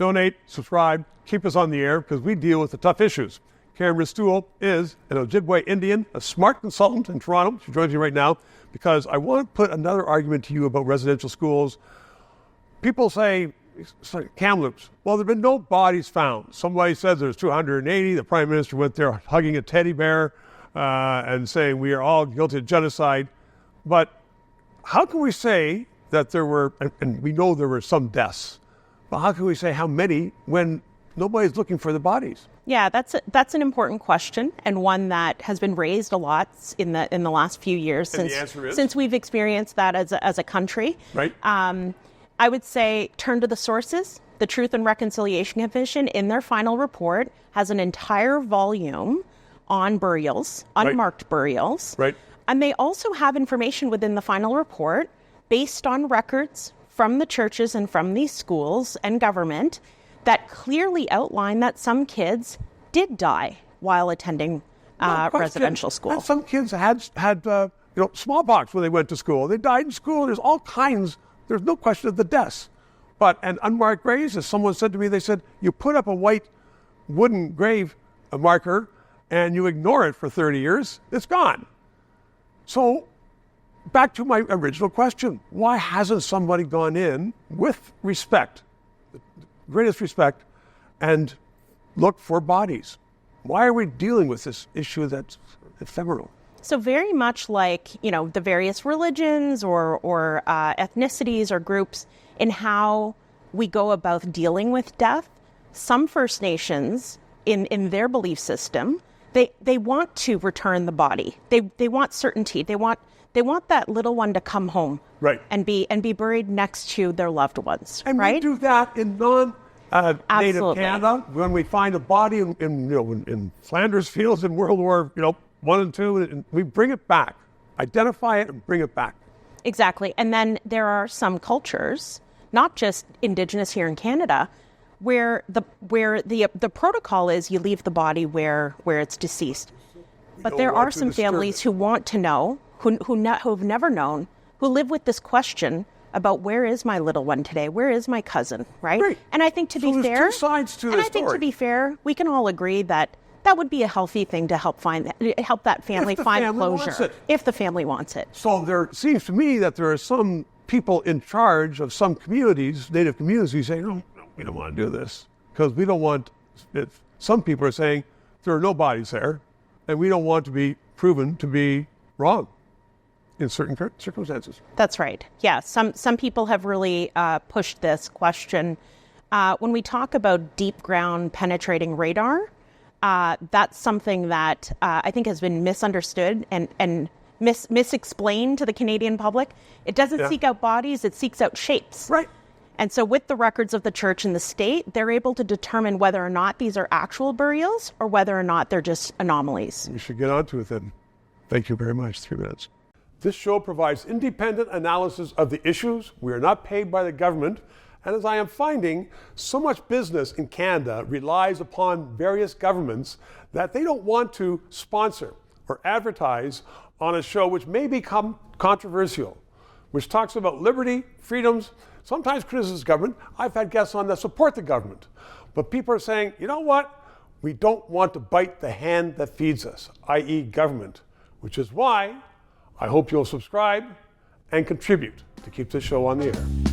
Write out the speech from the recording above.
donate, subscribe, keep us on the air because we deal with the tough issues. Karen Restoule is an Ojibwe Indian, a smart consultant in Toronto. She joins me right now because I want to put another argument to you about residential schools. People say, Kamloops, well, there have been no bodies found. Somebody says there's 280. The Prime Minister went there hugging a teddy bear and saying we are all guilty of genocide. But how can we say that there were, and we know there were some deaths, but how can we say how many when nobody's looking for the bodies? Yeah, that's an important question, and one that has been raised a lot in the last few years since we've experienced that as a country. Right. I would say turn to the sources. The Truth and Reconciliation Commission, in their final report, has an entire volume on burials, unmarked burials. Right. And they also have information within the final report based on records from the churches and from these schools and government that clearly outline that some kids did die while attending residential school. And some kids had smallpox when they went to school. They died in school. There's all kinds. There's no question of the deaths. But an unmarked graves, as someone said to me, they said, you put up a white wooden grave marker and you ignore it for 30 years, it's gone. So back to my original question. Why hasn't somebody gone in with respect, the greatest respect, and looked for bodies? Why are we dealing with this issue that's ephemeral? So very much like, the various religions or ethnicities or groups in how we go about dealing with death, some First Nations in their belief system, they want to return the body. They want certainty. They want that little one to come home, right, and be buried next to their loved ones. And right? we do that in non-Native Canada when we find a body in Flanders fields in World War I and II, and we bring it back, identify it, and bring it back. Exactly, and then there are some cultures, not just Indigenous here in Canada, where the protocol is you leave the body where it's deceased. But there are some families who want to know, who've never known, who live with this question about where is my little one today? Where is my cousin? Right? And I think to be fair, two sides to the story. To be fair, we can all agree that would be a healthy thing to help that family find closure if the family wants it. So there seems to me that there are some people in charge of some communities, Native communities, who say, no, we don't want to do this because we don't want it. Some people are saying there are no bodies there and we don't want to be proven to be wrong in certain circumstances. That's right. Yeah, some people have really pushed this question. When we talk about deep ground penetrating radar, that's something that I think has been misunderstood and misexplained to the Canadian public. It doesn't seek out bodies, it seeks out shapes. Right. And so with the records of the church and the state, they're able to determine whether or not these are actual burials or whether or not they're just anomalies. We should get on to it then. Thank you very much. 3 minutes. This show provides independent analysis of the issues. We are not paid by the government. And as I am finding, so much business in Canada relies upon various governments that they don't want to sponsor or advertise on a show which may become controversial, which talks about liberty, freedoms, sometimes criticizes government. I've had guests on that support the government. But people are saying, you know what? We don't want to bite the hand that feeds us, i.e. government, which is why I hope you'll subscribe and contribute to keep this show on the air.